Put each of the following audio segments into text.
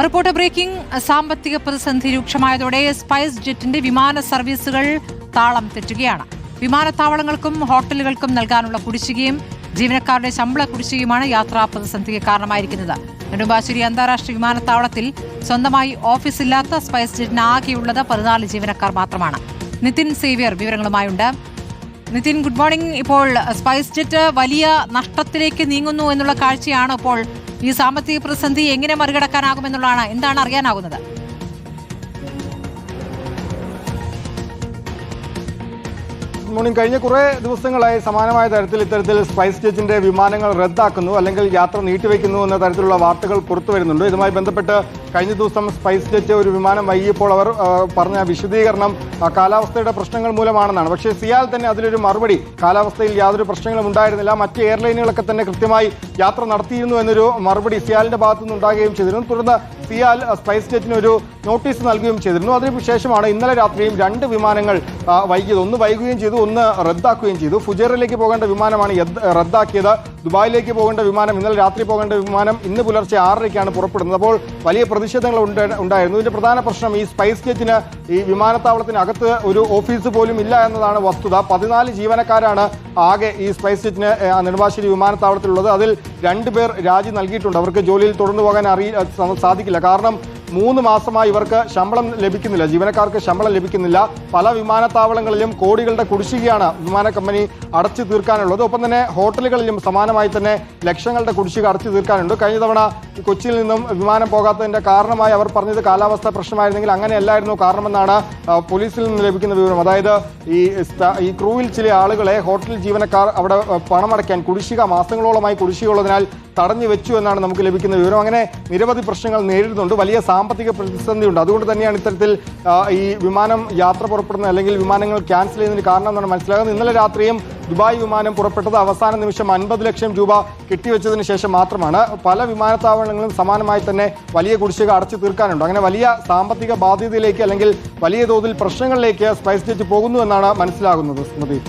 Report breaking. സാമ്പത്തിക പ്രതിസന്ധി രൂക്ഷമായതോടെ spice ജെറ്റിന്റെ വിമാന സർവീസുകൾ താളം തെറ്റുകയാണ്. വിമാനത്താവളങ്ങൾക്കും ഹോട്ടലുകൾക്കും നൽകാനുള്ള കുടിശ്ശികയും ജീവനക്കാരുടെ ശമ്പള കുടിശ്ശികയുമാണ് യാത്രാ പ്രതിസന്ധിക്ക് കാരണമായിരിക്കുന്നത്. നെടുമ്പാശ്ശേരി അന്താരാഷ്ട്ര വിമാനത്താവളത്തിൽ സ്വന്തമായി ഓഫീസില്ലാത്ത സ്പൈസ് ജെറ്റിന് ആകെയുള്ളത് 14 ജീവനക്കാർ മാത്രമാണ്. നിതിൻ സേവ്യർ വിവരങ്ങളുമായുണ്ട്. Nithin, good morning. ഇപ്പോൾ സ്പൈസ് ജെറ്റ് വലിയ നഷ്ടത്തിലേക്ക് നീങ്ങുന്നു എന്നുള്ള കാഴ്ചയാണ്. ഇപ്പോൾ ഈ സാമ്പത്തിക പ്രതിസന്ധി എങ്ങനെ മറികടക്കാനാകുമെന്നുള്ളതാണ് എന്താണ് അറിയാനാകുന്നത്? മോർണിംഗ്. കഴിഞ്ഞ കുറേ ദിവസങ്ങളായി സമാനമായ തരത്തിൽ ഇത്തരത്തിൽ സ്പൈസ് ജെറ്റിന്റെ വിമാനങ്ങൾ റദ്ദാക്കുന്നു അല്ലെങ്കിൽ യാത്ര നീട്ടിവെക്കുന്നു എന്ന തരത്തിലുള്ള വാർത്തകൾ പുറത്തു വരുന്നുണ്ട്. ഇതുമായി ബന്ധപ്പെട്ട് കഴിഞ്ഞ ദിവസം സ്പൈസ് ജെറ്റ് ഒരു വിമാനം വൈകിയപ്പോൾ അവർ പറഞ്ഞ വിശദീകരണം കാലാവസ്ഥയുടെ പ്രശ്നങ്ങൾ മൂലമാണെന്നാണ്. പക്ഷേ സിയാൽ തന്നെ അതിലൊരു മറുപടി, കാലാവസ്ഥയിൽ യാതൊരു പ്രശ്നങ്ങളും ഉണ്ടായിരുന്നില്ല, മറ്റ് എയർലൈനുകളൊക്കെ തന്നെ കൃത്യമായി യാത്ര നടത്തിയിരുന്നു എന്നൊരു മറുപടി സിയാലിന്റെ ഭാഗത്തുനിന്ന് ഉണ്ടാകുകയും ചെയ്തിരുന്നു. തുടർന്ന് സിയാൽ സ്പൈസ് ജെറ്റിന് ഒരു നോട്ടീസ് നൽകുകയും ചെയ്തിരുന്നു. അതിനുശേഷമാണ് ഇന്നലെ രാത്രിയും 2 വിമാനങ്ങൾ വൈകിയത്. ഒന്ന് വൈകുകയും ചെയ്തു, ഒന്ന് റദ്ദാക്കുകയും ചെയ്തു. ഫുജൈറയിലേക്ക് പോകേണ്ട വിമാനമാണ് റദ്ദാക്കിയത്. ദുബായിലേക്ക് പോകേണ്ട വിമാനം, ഇന്നലെ രാത്രി പോകേണ്ട വിമാനം ഇന്ന് പുലർച്ചെ 6:30ക്കാണ് പുറപ്പെടുന്നത്. അപ്പോൾ വലിയ പ്രതിഷേധങ്ങൾ ഉണ്ടായിരുന്നു. ഇതിന്റെ പ്രധാന പ്രശ്നം ഈ സ്പൈസ് ജെറ്റിന് ഈ വിമാനത്താവളത്തിനകത്ത് ഒരു ഓഫീസ് പോലും ഇല്ല എന്നതാണ് വസ്തുത. 14 ജീവനക്കാരാണ് ആകെ ഈ സ്പൈസ് ജെറ്റിന് നെടുമ്പാശ്ശേരി വിമാനത്താവളത്തിലുള്ളത്. അതിൽ 2 പേർ രാജി നൽകിയിട്ടുണ്ട്. അവർക്ക് ജോലിയിൽ തുടർന്നു പോകാൻ സാധിക്കില്ല. കാരണം 3 മാസമായി ഇവർക്ക് ശമ്പളം ലഭിക്കുന്നില്ല, ജീവനക്കാർക്ക് ശമ്പളം ലഭിക്കുന്നില്ല. പല വിമാനത്താവളങ്ങളിലും കോടികളുടെ കുടിശ്ശികയാണ് വിമാന കമ്പനി അടച്ചു തീർക്കാനുള്ളത്. ഒപ്പം തന്നെ ഹോട്ടലുകളിലും സമാനമായി തന്നെ ലക്ഷങ്ങളുടെ കുടിശ്ശിക അടച്ചു തീർക്കാനുണ്ട്. കഴിഞ്ഞ തവണ കൊച്ചിയിൽ നിന്നും വിമാനം പോകാത്തതിന്റെ കാരണമായി അവർ പറഞ്ഞത് കാലാവസ്ഥ പ്രശ്നമായിരുന്നെങ്കിൽ അങ്ങനെയല്ലായിരുന്നു കാരണമെന്നാണ് പോലീസിൽ നിന്ന് ലഭിക്കുന്ന വിവരം. അതായത് ഈ ക്രൂവിൽ ചില ആളുകളെ ഹോട്ടൽ ജീവനക്കാർ അവിടെ പണമടയ്ക്കാൻ മാസങ്ങളോളമായി കുടിശ്ശികയുള്ളതിനാൽ തടഞ്ഞു വെച്ചു എന്നാണ് നമുക്ക് ലഭിക്കുന്ന വിവരം. അങ്ങനെ നിരവധി പ്രശ്നങ്ങൾ നേരിടുന്നുണ്ട്. വലിയ സാമ്പത്തിക പ്രതിസന്ധിയുണ്ട്. അതുകൊണ്ട് തന്നെയാണ് ഇത്തരത്തിൽ ഈ വിമാനം യാത്ര പുറപ്പെടുന്നത് അല്ലെങ്കിൽ വിമാനങ്ങൾ ക്യാൻസൽ ചെയ്യുന്നതിന് കാരണം എന്നാണ് മനസ്സിലാകുന്നത്. ഇന്നലെ രാത്രിയും ദുബായ് വിമാനം പുറപ്പെട്ടത് അവസാന നിമിഷം 50 ലക്ഷം രൂപ കെട്ടിവെച്ചതിന് ശേഷം മാത്രമാണ്. പല വിമാനത്താവളങ്ങളും സമാനമായി തന്നെ വലിയ കുടിശ്ശിക അടച്ചു തീർക്കാനുണ്ട്. അങ്ങനെ വലിയ സാമ്പത്തിക ബാധ്യതയിലേക്ക് അല്ലെങ്കിൽ വലിയ തോതിൽ പ്രശ്നങ്ങളിലേക്ക് സ്പൈസ് ജെറ്റ് പോകുന്നു എന്നാണ് മനസ്സിലാകുന്നത്. സ്മൃതി.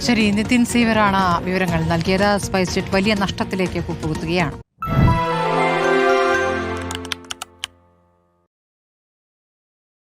ശരി, നിതിൻ സേവ്യറാണ് വിവരങ്ങൾ നൽകിയത്. സ്പൈസ് ജെറ്റ് വലിയ നഷ്ടത്തിലേക്ക് കുപ്പുകുത്തുകയാണ്.